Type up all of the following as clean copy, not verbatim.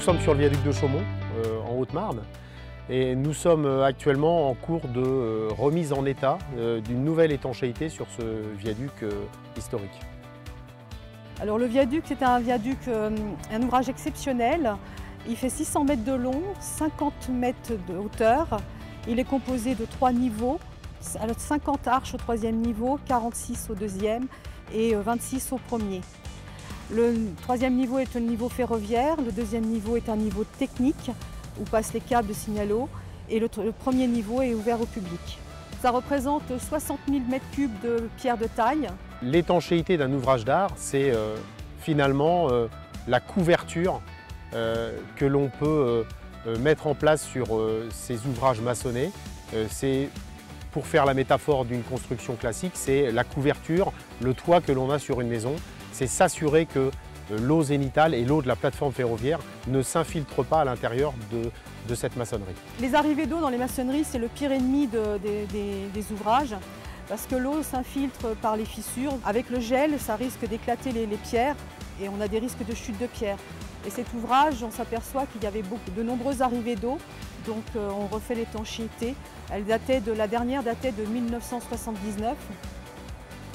sommes sur le viaduc de Chaumont, en Haute-Marne, et nous sommes actuellement en cours de remise en état d'une nouvelle étanchéité sur ce viaduc historique. Alors le viaduc, c'est un viaduc, un ouvrage exceptionnel. Il fait 600 mètres de long, 50 mètres de hauteur. Il est composé de 3 niveaux, 50 arches au 3e niveau, 46 au 2e et 26 au 1er. Le 3e niveau est un niveau ferroviaire, le 2e niveau est un niveau technique où passent les câbles de signalo et le 1er niveau est ouvert au public. Ça représente 60 000 m3 de pierre de taille. L'étanchéité d'un ouvrage d'art, c'est finalement la couverture que l'on peut mettre en place sur ces ouvrages maçonnés. C'est, pour faire la métaphore d'une construction classique, c'est la couverture, le toit que l'on a sur une maison. C'est s'assurer que l'eau zénitale et l'eau de la plateforme ferroviaire ne s'infiltrent pas à l'intérieur de cette maçonnerie. Les arrivées d'eau dans les maçonneries, c'est le pire ennemi des ouvrages parce que l'eau s'infiltre par les fissures. Avec le gel, ça risque d'éclater les pierres et on a des risques de chute de pierre. Et cet ouvrage, on s'aperçoit qu'il y avait de nombreuses arrivées d'eau, donc on refait l'étanchéité. La dernière datait de 1979.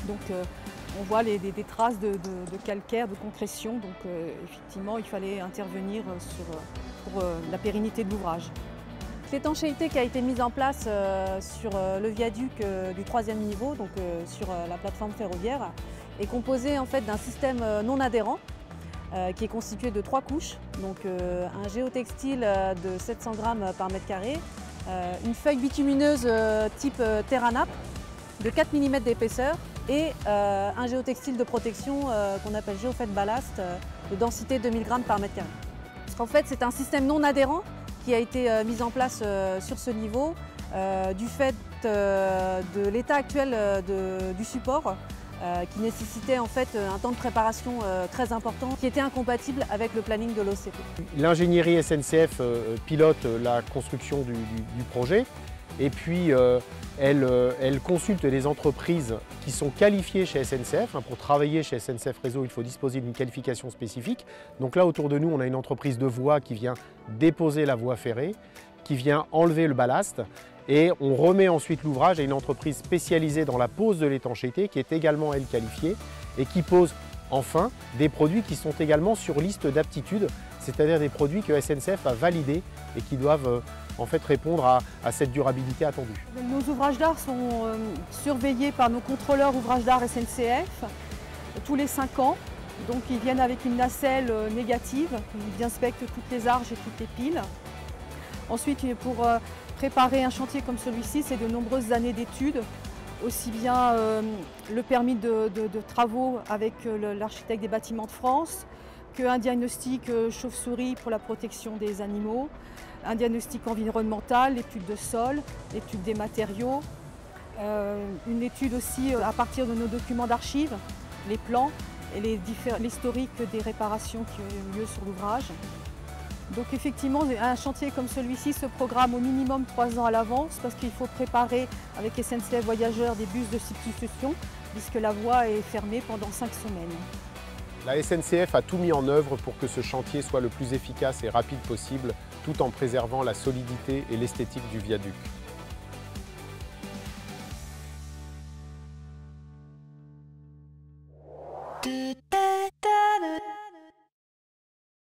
Donc on voit des traces de calcaire, de concrétion, donc effectivement il fallait intervenir pour la pérennité de l'ouvrage. L'étanchéité qui a été mise en place sur le viaduc du 3e niveau, donc sur la plateforme ferroviaire, est composée en fait d'un système non adhérent qui est constitué de 3 couches, donc un géotextile de 700 grammes par mètre carré, une feuille bitumineuse type Terranap de 4 mm d'épaisseur et un géotextile de protection qu'on appelle Géofait Ballast de densité 2000 grammes par mètre carré. Parce qu'en fait c'est un système non adhérent qui a été mis en place sur ce niveau du fait de l'état actuel du support qui nécessitait en fait un temps de préparation très important qui était incompatible avec le planning de l'OCP. L'ingénierie SNCF pilote la construction du projet et puis elle consulte les entreprises qui sont qualifiées chez SNCF. Pour travailler chez SNCF Réseau, il faut disposer d'une qualification spécifique. Donc là, autour de nous, on a une entreprise de voie qui vient déposer la voie ferrée, qui vient enlever le ballast et on remet ensuite l'ouvrage à une entreprise spécialisée dans la pose de l'étanchéité qui est également, elle, qualifiée et qui pose enfin des produits qui sont également sur liste d'aptitude, c'est-à-dire des produits que SNCF a validés et qui doivent en fait répondre à cette durabilité attendue. Nos ouvrages d'art sont surveillés par nos contrôleurs ouvrages d'art SNCF tous les 5 ans. Donc ils viennent avec une nacelle négative, ils inspectent toutes les arches et toutes les piles. Ensuite, pour préparer un chantier comme celui-ci, c'est de nombreuses années d'études, aussi bien le permis de travaux avec l'architecte des bâtiments de France, qu'un diagnostic chauve-souris pour la protection des animaux, un diagnostic environnemental, l'étude de sol, l'étude des matériaux, une étude aussi à partir de nos documents d'archives, les plans et l'historique des réparations qui ont eu lieu sur l'ouvrage. Donc effectivement, un chantier comme celui-ci se programme au minimum 3 ans à l'avance parce qu'il faut préparer avec SNCF Voyageurs des bus de substitution puisque la voie est fermée pendant 5 semaines. La SNCF a tout mis en œuvre pour que ce chantier soit le plus efficace et rapide possible tout en préservant la solidité et l'esthétique du viaduc.